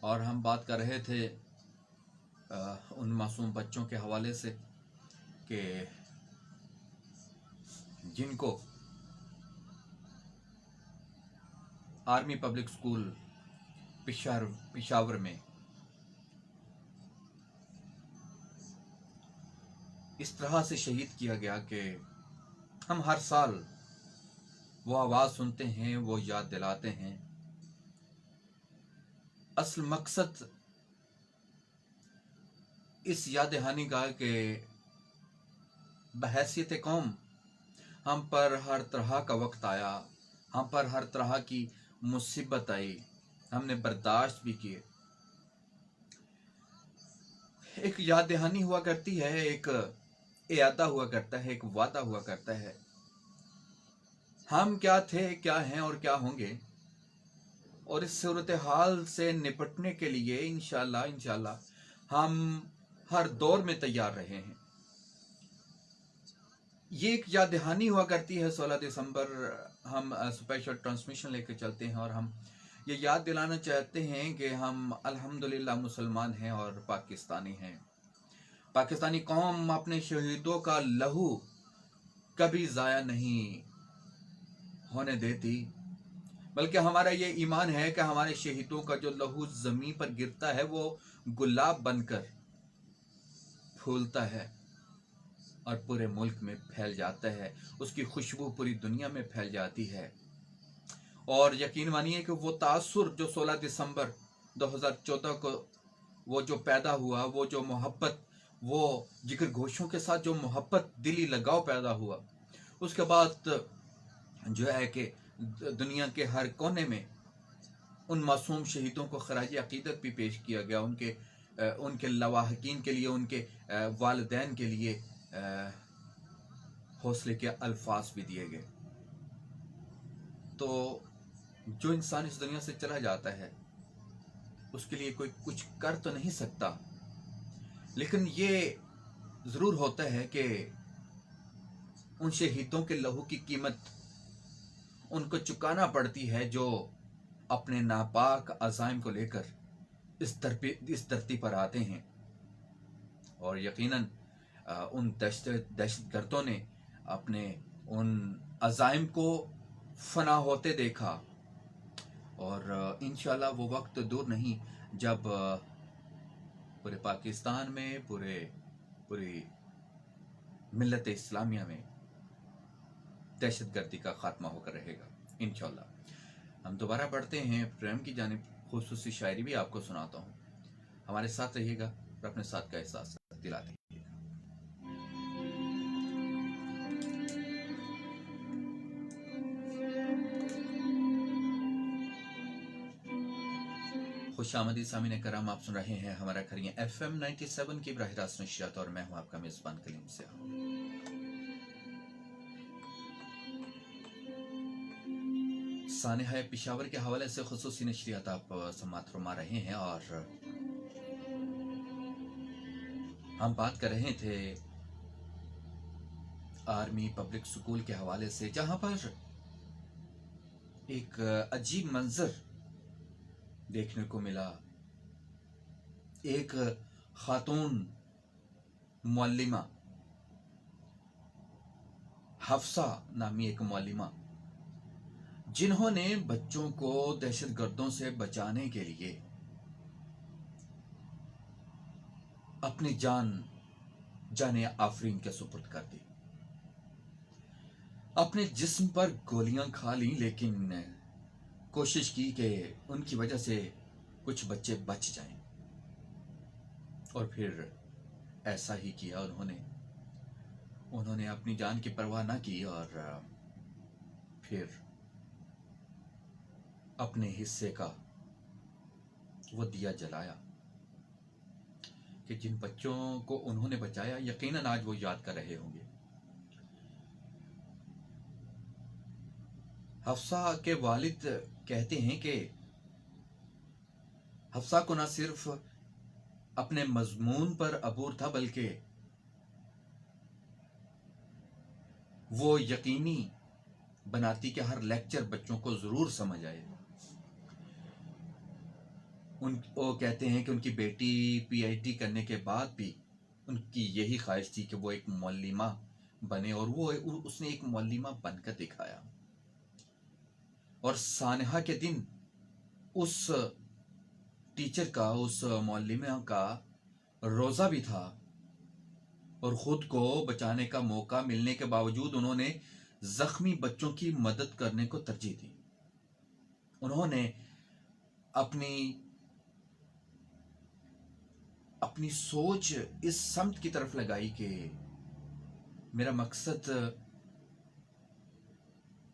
اور ہم بات کر رہے تھے ان معصوم بچوں کے حوالے سے کہ جن کو آرمی پبلک سکول پشاور میں اس طرح سے شہید کیا گیا کہ ہم ہر سال وہ آواز سنتے ہیں، وہ یاد دلاتے ہیں. اصل مقصد اس یاد دہانی کا کہ بحیثیت قوم ہم پر ہر طرح کا وقت آیا، ہم پر ہر طرح کی مصیبت آئی، ہم نے برداشت بھی کیے. ایک یاد دہانی ہوا کرتی ہے، ایک اعادہ ہوا کرتا ہے، ایک وعدہ ہوا کرتا ہے. ہم کیا تھے، کیا ہیں اور کیا ہوں گے، اور اس صورتحال سے نپٹنے کے لیے انشاءاللہ ہم ہر دور میں تیار رہے ہیں. یہ ایک یاد دہانی ہوا کرتی ہے. 16 دسمبر ہم اسپیشل ٹرانسمیشن لے کے چلتے ہیں اور ہم یہ یاد دلانا چاہتے ہیں کہ ہم الحمدللہ مسلمان ہیں اور پاکستانی ہیں. پاکستانی قوم اپنے شہیدوں کا لہو کبھی ضائع نہیں ہونے دیتی، بلکہ ہمارا یہ ایمان ہے کہ ہمارے شہیدوں کا جو لہو زمین پر گرتا ہے وہ گلاب بن کر پھولتا ہے اور پورے ملک میں پھیل جاتا ہے، اس کی خوشبو پوری دنیا میں پھیل جاتی ہے. اور یقین مانیے کہ وہ تاثر جو 16 دسمبر 2014 کو وہ جو پیدا ہوا، وہ جو محبت، وہ جگر گوشوں کے ساتھ جو محبت، دلی لگاؤ پیدا ہوا، اس کے بعد جو ہے کہ دنیا کے ہر کونے میں ان معصوم شہیدوں کو خراج عقیدت بھی پیش کیا گیا، ان کے لواحقین کے لیے، ان کے والدین کے لیے حوصلے کے الفاظ بھی دیے گئے. تو جو انسان اس دنیا سے چلا جاتا ہے اس کے لیے کوئی کچھ کر تو نہیں سکتا، لیکن یہ ضرور ہوتا ہے کہ ان شہیدوں کے لہو کی قیمت ان کو چکانا پڑتی ہے جو اپنے ناپاک عزائم کو لے کر اس دھرتی پر آتے ہیں. اور یقیناً ان دہشت گردوں نے اپنے ان عزائم کو فنا ہوتے دیکھا، اور انشاءاللہ وہ وقت دور نہیں جب پورے پاکستان میں، پوری ملت اسلامیہ میں دہشت گردی کا خاتمہ ہو کر رہے گا انشاءاللہ. ہم دوبارہ بڑھتے ہیں پریم کی جانب. خصوصی شاعری بھی آپ کو سناتا ہوں. ہمارے ساتھ رہیے گا اور اپنے ساتھ کا احساس دلاتے رہیے گا. خوش آمدید سامعین کرام، آپ سن رہے ہیں ہمارا کھریاں FM 97 کی براہ راست نشریات، اور میں ہوں آپ کا میزبان کلیم سیاح. سانحہ پشاور کے حوالے سے خصوصی نشریات آپ سماعت فرما رہے ہیں، اور ہم بات کر رہے تھے آرمی پبلک سکول کے حوالے سے، جہاں پر ایک عجیب منظر دیکھنے کو ملا. ایک خاتون معلمہ، حفصہ نامی ایک معلمہ، جنہوں نے بچوں کو دہشت گردوں سے بچانے کے لیے اپنی جان آفرین کے سپرد کر دی. اپنے جسم پر گولیاں کھا لیں، لیکن کوشش کی کہ ان کی وجہ سے کچھ بچے بچ جائیں. اور پھر ایسا ہی کیا انہوں نے اپنی جان کی پرواہ نہ کی، اور پھر اپنے حصے کا وہ دیا جلایا کہ جن بچوں کو انہوں نے بچایا یقیناً آج وہ یاد کر رہے ہوں گے. حفصہ کے والد کہتے ہیں کہ حفصہ کو نہ صرف اپنے مضمون پر عبور تھا، بلکہ وہ یقینی بناتی کہ ہر لیکچر بچوں کو ضرور سمجھ آئے. وہ کہتے ہیں کہ ان کی بیٹی پی ایچ ڈی کرنے کے بعد بھی ان کی یہی خواہش تھی کہ وہ ایک معلمہ بنے، اور وہ اس نے ایک معلمہ بن کر دکھایا۔ اور سانحہ کے دن اس ٹیچر کا، اس معلمہ کا روزہ بھی تھا، اور خود کو بچانے کا موقع ملنے کے باوجود انہوں نے زخمی بچوں کی مدد کرنے کو ترجیح دی۔ انہوں نے اپنی اپنی سوچ اس سمت کی طرف لگائی کہ میرا مقصد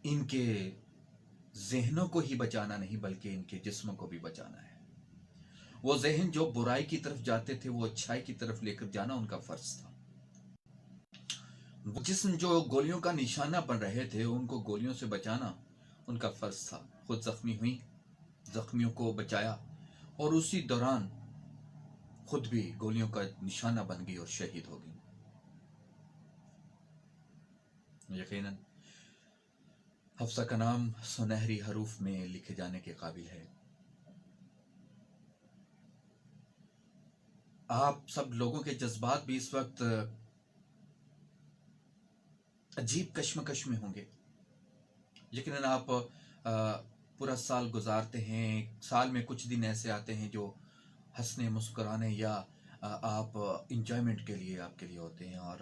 ان کے ذہنوں کو ہی بچانا نہیں بلکہ ان کے جسموں کو بھی بچانا ہے۔ وہ ذہن جو برائی کی طرف جاتے تھے وہ اچھائی کی طرف لے کر جانا ان کا فرض تھا۔ وہ جسم جو گولیوں کا نشانہ بن رہے تھے ان کو گولیوں سے بچانا ان کا فرض تھا۔ خود زخمی ہوئی، زخمیوں کو بچایا، اور اسی دوران خود بھی گولیوں کا نشانہ بن گئی اور شہید ہو گئی۔ یقیناً حفصہ کا نام سنہری حروف میں لکھے جانے کے قابل ہے۔ آپ سب لوگوں کے جذبات بھی اس وقت عجیب کشمکش میں ہوں گے۔ یقیناً آپ پورا سال گزارتے ہیں، سال میں کچھ دن ایسے آتے ہیں جو ہنسنے مسکرانے یا آپ انجوائمنٹ کے لیے آپ کے لیے ہوتے ہیں، اور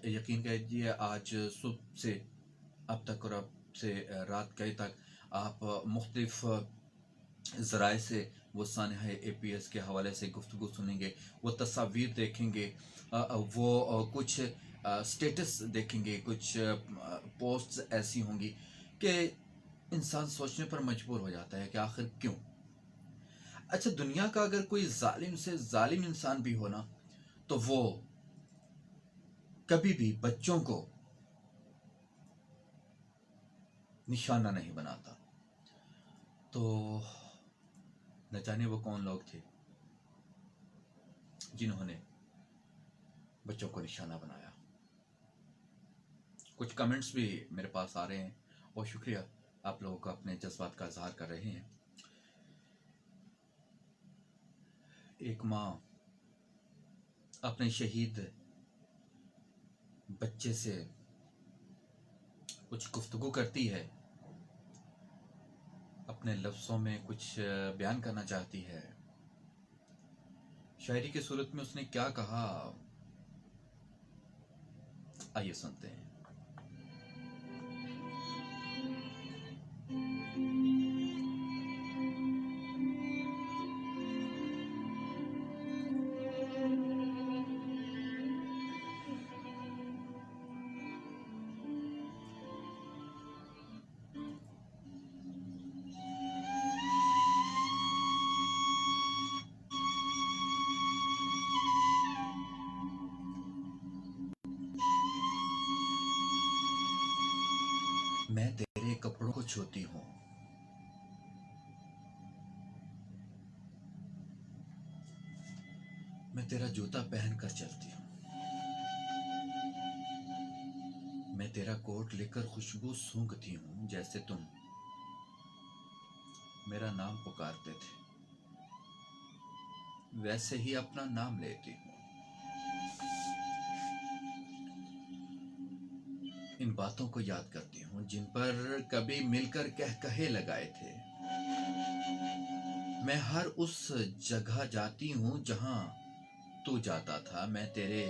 یقین کیجیے آج صبح سے اب تک اور اب سے رات گئے تک آپ مختلف ذرائع سے وہ سانحہ اے پی ایس کے حوالے سے گفتگو سنیں گے، وہ تصاویر دیکھیں گے، وہ کچھ سٹیٹس دیکھیں گے، کچھ پوسٹس ایسی ہوں گی کہ انسان سوچنے پر مجبور ہو جاتا ہے کہ آخر کیوں۔ اچھا، دنیا کا اگر کوئی ظالم سے ظالم انسان بھی ہونا تو وہ کبھی بھی بچوں کو نشانہ نہیں بناتا۔ تو نہ جانے وہ کون لوگ تھے جنہوں نے بچوں کو نشانہ بنایا۔ کچھ کمنٹس بھی میرے پاس آ رہے ہیں، اور شکریہ، آپ لوگوں کا اپنے جذبات کا اظہار کر رہے ہیں۔ ایک ماں اپنے شہید بچے سے کچھ گفتگو کرتی ہے، اپنے لفظوں میں کچھ بیان کرنا چاہتی ہے۔ شاعری کی صورت میں اس نے کیا کہا، آئیے سنتے ہیں۔ میں تیرے کپڑوں کو چھوتی ہوں، میں تیرا جوتا پہن کر چلتی ہوں، میں تیرا کوٹ لے کر خوشبو سونگھتی ہوں، جیسے تم میرا نام پکارتے تھے ویسے ہی اپنا نام لیتی ہوں۔ ان باتوں کو یاد کرتی ہوں جن پر کبھی مل کر کہے لگائے تھے۔ میں ہر اس جگہ جاتی ہوں جہاں تو جاتا تھا، میں تیرے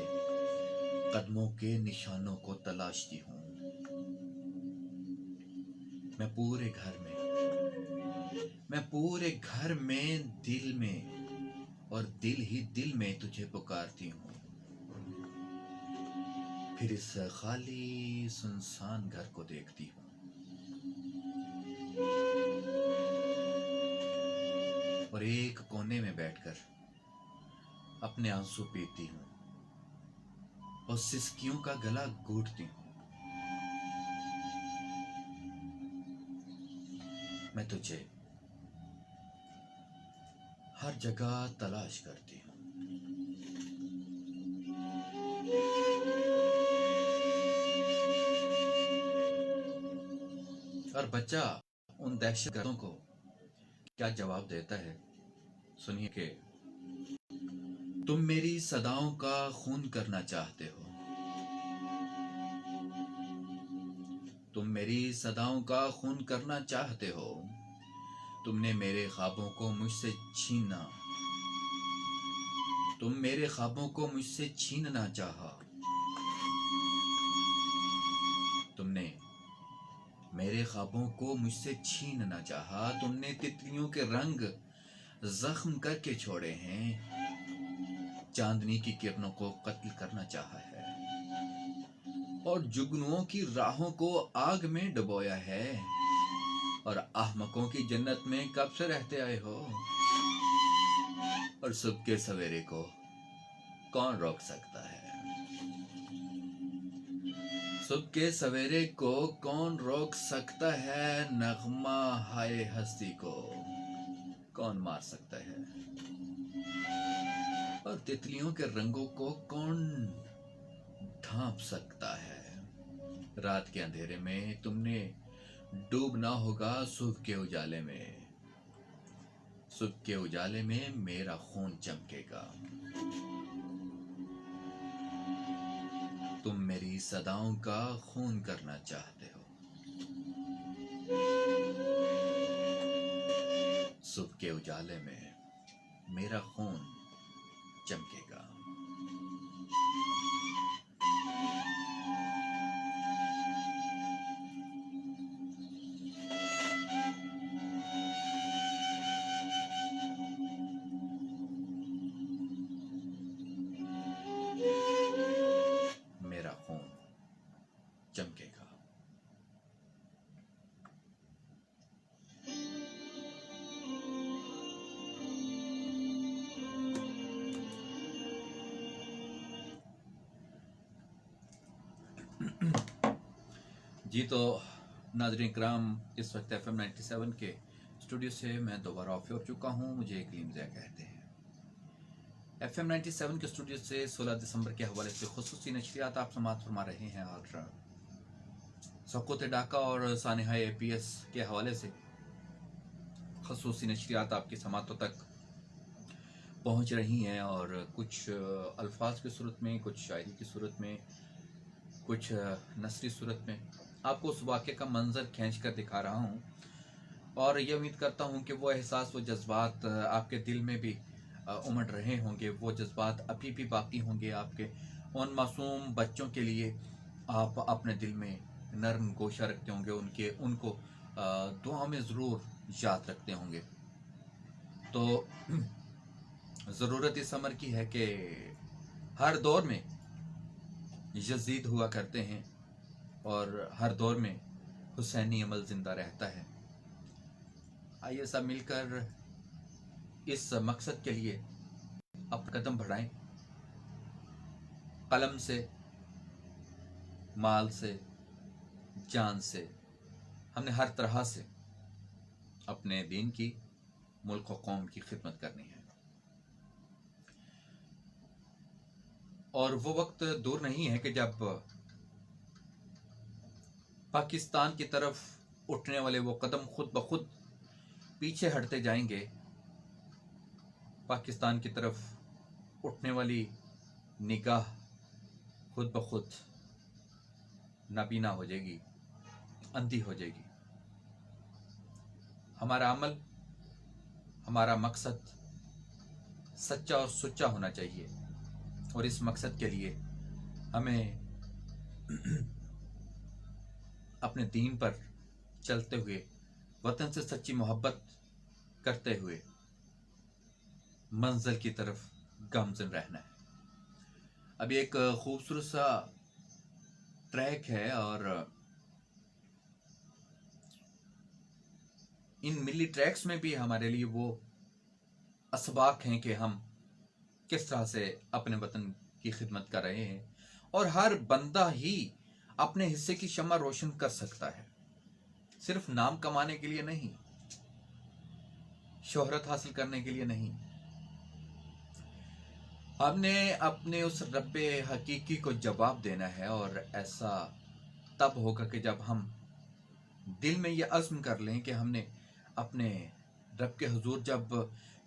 قدموں کے نشانوں کو تلاشتی ہوں۔ میں پورے گھر میں دل میں اور دل ہی دل میں تجھے پکارتی ہوں، پھر اس خالی سنسان گھر کو دیکھتی ہوں، اور ایک کونے میں بیٹھ کر اپنے آنسو پیتی ہوں اور سسکیوں کا گلا گھونٹتی ہوں۔ میں تجھے ہر جگہ تلاش کرتی ہوں۔ اور بچہ ان دہشت گردوں کو کیا جواب دیتا ہے سنیے کہ تم میری صداؤں کا خون کرنا چاہتے ہو، تم میری صداؤں کا خون کرنا چاہتے ہو، تم نے میرے خوابوں کو مجھ سے چھینا، تم میرے خوابوں کو مجھ سے چھیننا چاہا، تم نے میرے خوابوں کو مجھ سے چھیننا چاہا، تم نے تتلیوں کے رنگ زخم کر کے چھوڑے ہیں، چاندنی کی کرنوں کو قتل کرنا چاہا ہے، اور جگنوؤں کی راہوں کو آگ میں ڈبویا ہے، اور احمقوں کی جنت میں کب سے رہتے آئے ہو، اور صبح کے سویرے کو کون روک سکتا ہے، صبح کے سویرے کو کون روک سکتا ہے، نغمہ ہائے ہستی کو کون مار سکتا ہے، اور تتلیوں کے رنگوں کو کون ڈھانپ سکتا ہے، رات کے اندھیرے میں تم نے ڈوبنا ہوگا، صبح کے اجالے میں، صبح کے اجالے میں میرا خون چمکے گا، تم میری صداؤں کا خون کرنا چاہتے ہو، صبح کے اجالے میں میرا خون چمکے گا۔ میرا خون چمکے گا۔ جی تو ناظرین کرام، اس وقت ایف ایم 97 کے اسٹوڈیو سے میں دوبارہ آف ہو چکا ہوں، مجھے اقلیم ضیاء کہتے ہیں۔ ایف ایم 97 کے اسٹوڈیو سے 16 دسمبر کے حوالے سے خصوصی نشریات آپ سماعت فرما رہے ہیں، اور سقوط ڈاکہ اور سانحہ اے پی ایس کے حوالے سے خصوصی نشریات آپ کی سماعتوں تک پہنچ رہی ہیں، اور کچھ الفاظ کی صورت میں، کچھ شاعری کی صورت میں، کچھ نثری صورت میں آپ کو اس واقعے کا منظر کھینچ کر دکھا رہا ہوں، اور یہ امید کرتا ہوں کہ وہ احساس، وہ جذبات آپ کے دل میں بھی امڑ رہے ہوں گے، وہ جذبات ابھی بھی باقی ہوں گے آپ کے ان معصوم بچوں کے لیے، آپ اپنے دل میں نرم گوشہ رکھتے ہوں گے، ان کو دعا میں ضرور یاد رکھتے ہوں گے۔ تو ضرورت اس امر کی ہے کہ ہر دور میں یزید ہوا کرتے ہیں، اور ہر دور میں حسینی عمل زندہ رہتا ہے۔ آئیے سب مل کر اس مقصد کے لیے اپنا قدم بڑھائیں، قلم سے، مال سے، جان سے، ہم نے ہر طرح سے اپنے دین کی، ملک و قوم کی خدمت کرنی ہے، اور وہ وقت دور نہیں ہے کہ جب پاکستان کی طرف اٹھنے والے وہ قدم خود بخود پیچھے ہٹتے جائیں گے، پاکستان کی طرف اٹھنے والی نگاہ خود بخود نابینا ہو جائے گی، اندھی ہو جائے گی۔ ہمارا عمل، ہمارا مقصد سچا اور سچا ہونا چاہیے، اور اس مقصد کے لیے ہمیں اپنے دین پر چلتے ہوئے، وطن سے سچی محبت کرتے ہوئے منزل کی طرف گامزن رہنا ہے۔ ابھی ایک خوبصورت سا ٹریک ہے، اور ان ملی ٹریکس میں بھی ہمارے لیے وہ اسباق ہیں کہ ہم کس طرح سے اپنے وطن کی خدمت کر رہے ہیں، اور ہر بندہ ہی اپنے حصے کی شمع روشن کر سکتا ہے، صرف نام کمانے کے لیے نہیں، شہرت حاصل کرنے کے لیے نہیں۔ ہم نے اپنے اس رب حقیقی کو جواب دینا ہے، اور ایسا تب ہوگا کہ جب ہم دل میں یہ عزم کر لیں کہ ہم نے اپنے رب کے حضور جب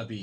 ابھی